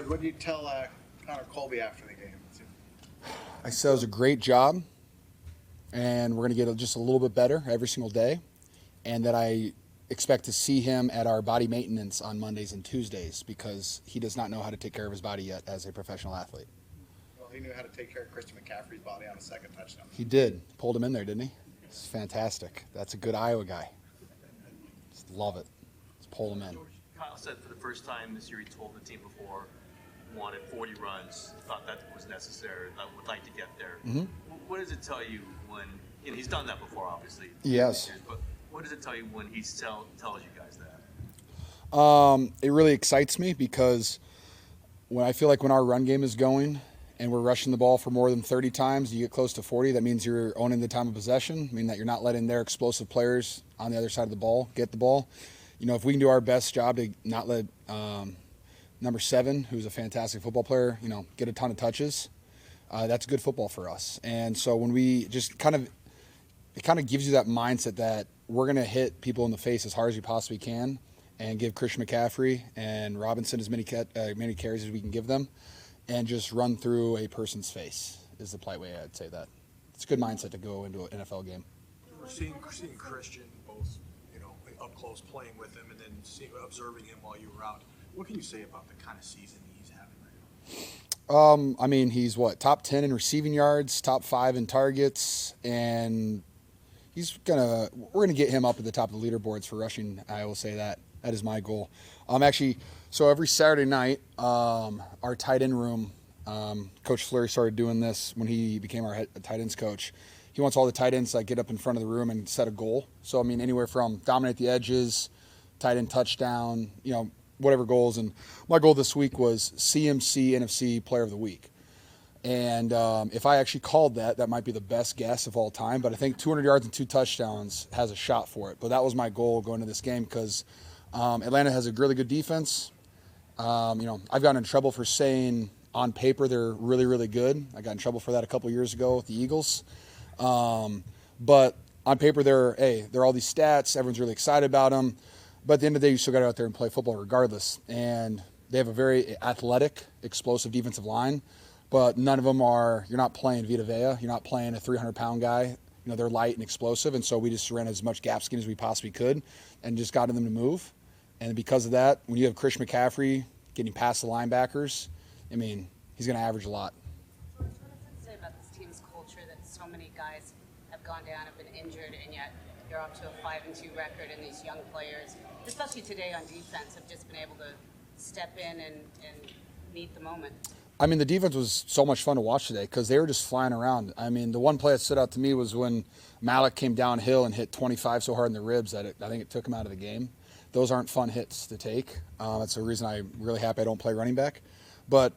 George, what did you tell Connor Colby after the game? I said it was a great job, and we're going to get just a little bit better every single day, and that I expect to see him at our body maintenance on Mondays and Tuesdays because he does not know how to take care of his body yet as a professional athlete. Well, he knew how to take care of Christian McCaffrey's body on the second touchdown. He did. Pulled him in there, didn't he? It's fantastic. That's a good Iowa guy. Just love it. Let's pull him in. George, Kyle said for the first time this year he told the team before wanted 40 runs, thought that was necessary, would like to get there. Mm-hmm. What does it tell you when, he's done that before, obviously. Yes. But what does it tell you when he tells you guys that? It really excites me because when I feel like when our run game is going and we're rushing the ball for more than 30 times, you get close to 40, that means you're owning the time of possession, meaning that you're not letting their explosive players on the other side of the ball get the ball. If we can do our best job to not let number 7, who's a fantastic football player, get a ton of touches, that's good football for us. And so when we just it kind of gives you that mindset that we're going to hit people in the face as hard as we possibly can and give Christian McCaffrey and Robinson as many carries as we can give them and just run through a person's face is the polite way I'd say that. It's a good mindset to go into an NFL game. We're seeing Christian both, up close playing with him and then observing him while you were out. What can you say about the kind of season he's having right now? He's top 10 in receiving yards, top 5 in targets, and we're gonna get him up at the top of the leaderboards for rushing. I will say that is my goal. So every Saturday night, our tight end room, Coach Fleury started doing this when he became our tight ends coach. He wants all the tight ends to get up in front of the room and set a goal. So anywhere from dominate the edges, tight end touchdown, whatever goals. And my goal this week was CMC NFC Player of the Week. And if I actually called that might be the best guess of all time. But I think 200 yards and 2 touchdowns has a shot for it. But that was my goal going into this game because Atlanta has a really good defense. I've gotten in trouble for saying on paper they're really, really good. I got in trouble for that a couple years ago with the Eagles. But on paper they're all these stats. Everyone's really excited about them. But at the end of the day, you still got to go out there and play football regardless. And they have a very athletic, explosive defensive line. But none of them you're not playing Vita Vea. You're not playing a 300-pound guy. They're light and explosive. And so we just ran as much gap scheme as we possibly could and just got them to move. And because of that, when you have Christian McCaffrey getting past the linebackers, he's going to average a lot. George, what does it say about this team's culture that so many guys have gone down, have been injured, and yet you're up to a 5-2 record, and these young players, especially today on defense, have just been able to step in and meet the moment? The defense was so much fun to watch today because they were just flying around. The one play that stood out to me was when Malik came downhill and hit 25 so hard in the ribs that I think it took him out of the game. Those aren't fun hits to take. That's the reason I'm really happy I don't play running back. But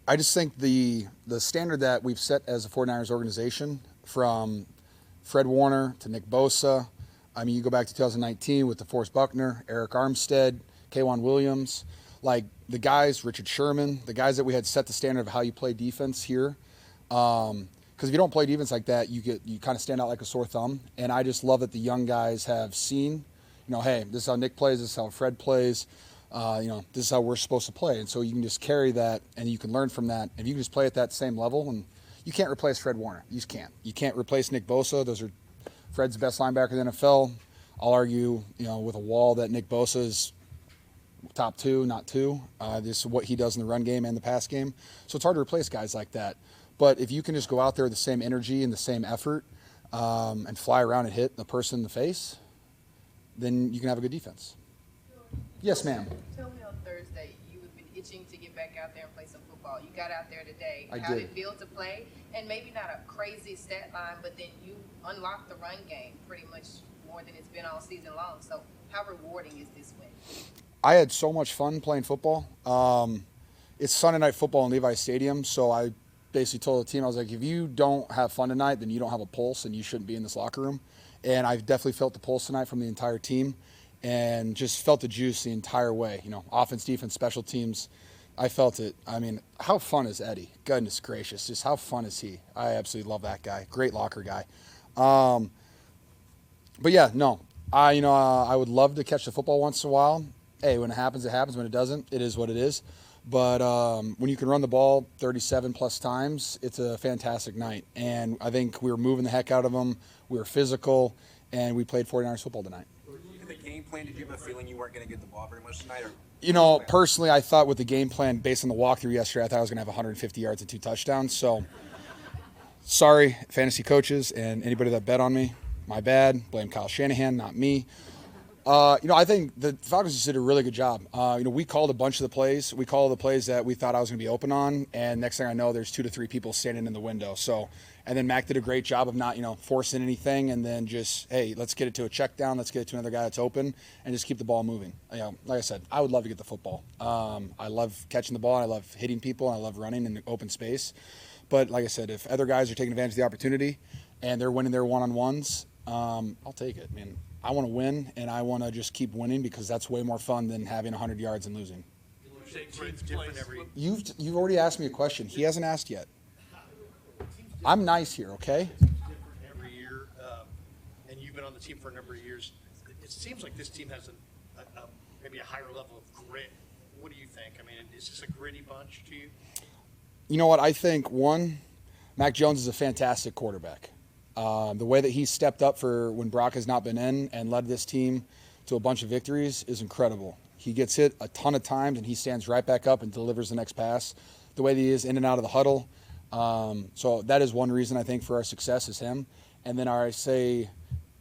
I just think the standard that we've set as a 49ers organization, from Fred Warner to Nick Bosa, you go back to 2019 with DeForest Buckner, Eric Armstead, K'Wan Williams, the guys, Richard Sherman, the guys that we had set the standard of how you play defense here. Because if you don't play defense like that, you kind of stand out like a sore thumb. And I just love that the young guys have seen, hey, this is how Nick plays, this is how Fred plays, this is how we're supposed to play. And so you can just carry that and you can learn from that. And you can just play at that same level. And you can't replace Fred Warner. You just can't. You can't replace Nick Bosa. Those are Fred's best linebacker in the NFL. I'll argue, with a wall that Nick Bosa is top 2, not 2. This is what he does in the run game and the pass game. So it's hard to replace guys like that. But if you can just go out there with the same energy and the same effort and fly around and hit the person in the face, then you can have a good defense. Yes, ma'am. Tell me on Thursday, you have been itching to get back out there and play some football. You got out there today. How did it feel to play? And maybe not a crazy stat line, but then you unlocked the run game pretty much more than it's been all season long. So how rewarding is this win? I had so much fun playing football. It's Sunday night football in Levi Stadium, so I basically told the team, I was like, if you don't have fun tonight, then you don't have a pulse and you shouldn't be in this locker room. And I definitely felt the pulse tonight from the entire team and just felt the juice the entire way. Offense, defense, special teams. I felt it. How fun is Eddie? Goodness gracious. Just how fun is he? I absolutely love that guy. Great locker guy. But yeah, no. I would love to catch the football once in a while. Hey, when it happens, it happens. When it doesn't, it is what it is. But when you can run the ball 37 plus times, it's a fantastic night. And I think we were moving the heck out of them. We were physical, and we played 49ers football tonight. In the game plan, did you have a feeling you weren't going to get the ball very much tonight? Or? You know, personally, I thought with the game plan, based on the walkthrough yesterday, I thought I was going to have 150 yards and 2 touchdowns. So, sorry, fantasy coaches and anybody that bet on me. My bad. Blame Kyle Shanahan, not me. I think the Falcons just did a really good job. We called a bunch of the plays. We called the plays that we thought I was going to be open on, and next thing I know, there's 2 to 3 people standing in the window. So, and then Mac did a great job of not, forcing anything, and then just, hey, let's get it to a check down, let's get it to another guy that's open, and just keep the ball moving. Like I said, I would love to get the football. I love catching the ball, I love hitting people, and I love running in the open space. But like I said, if other guys are taking advantage of the opportunity and they're winning their one-on-ones, I'll take it. I mean, I want to win, and I want to just keep winning because that's way more fun than having 100 yards and losing. You've already asked me a question. He hasn't asked yet. I'm nice here, okay? Different every year, and you've been on the team for a number of years. It seems like this team has maybe a higher level of grit. What do you think? I mean, is this a gritty bunch to you? You know what? I think, one, Mac Jones is a fantastic quarterback. The way that he stepped up for when Brock has not been in and led this team to a bunch of victories is incredible. He gets hit a ton of times, and he stands right back up and delivers the next pass. The way that he is in and out of the huddle. So that is one reason I think for our success is him. And then I say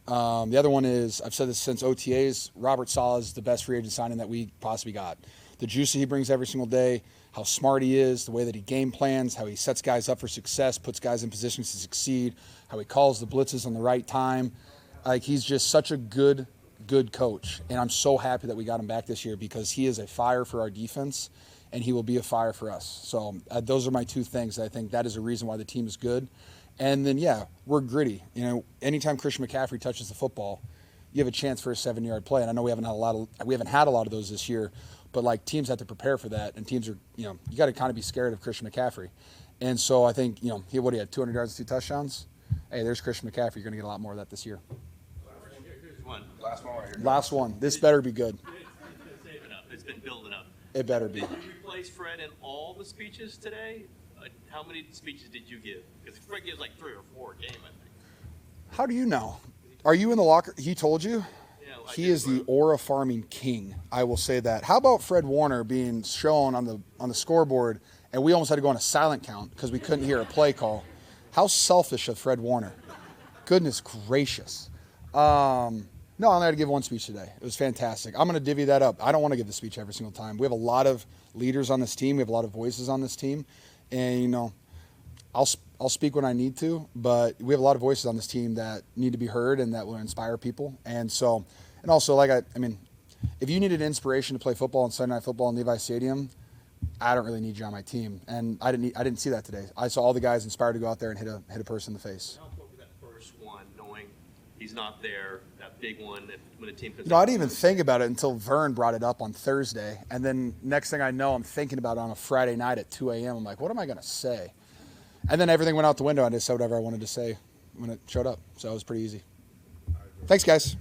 the other one is, I've said this since OTAs, Robert Saleh is the best free agent signing that we possibly got. The juice that he brings every single day, how smart he is, the way that he game plans, how he sets guys up for success, puts guys in positions to succeed, how he calls the blitzes on the right time. Like, he's just such a good coach. And I'm so happy that we got him back this year because he is a fire for our defense, and he will be a fire for us. So those are my 2 things. I think that is a reason why the team is good. And then, yeah, we're gritty. Anytime Christian McCaffrey touches the football, you have a chance for a 7-yard play. And I know we haven't had a lot of those this year, but like teams have to prepare for that. And teams are, you got to kind of be scared of Christian McCaffrey. And so I think, he had 200 yards and 2 touchdowns. Hey, there's Christian McCaffrey. You're going to get a lot more of that this year. Last one right here. Last one. This better be good. It's been building up. It better be. Did you replace Fred in all the speeches today? How many speeches did you give? Because Fred gives like 3 or 4 a game, I think. How do you know? Are you in the locker? He told you? Yeah, he is the aura farming king. I will say that. How about Fred Warner being shown on the scoreboard, and we almost had to go on a silent count because we couldn't hear a play call? How selfish of Fred Warner. Goodness gracious. No, I only had to give one speech today. It was fantastic. I'm going to divvy that up. I don't want to give the speech every single time. We have a lot of leaders on this team. We have a lot of voices on this team. And, I'll speak when I need to, but we have a lot of voices on this team that need to be heard and that will inspire people. And so, and also, if you needed inspiration to play football on Sunday Night Football in Levi Stadium, I don't really need you on my team. And I didn't see that today. I saw all the guys inspired to go out there and hit a person in the face. How important that first one, knowing he's not there, that big one, when the team comes I didn't even think about it until Vern brought it up on Thursday. And then next thing I know, I'm thinking about it on a Friday night at 2 a.m. I'm like, what am I going to say? And then everything went out the window. I just said whatever I wanted to say when it showed up. So it was pretty easy. Thanks, guys.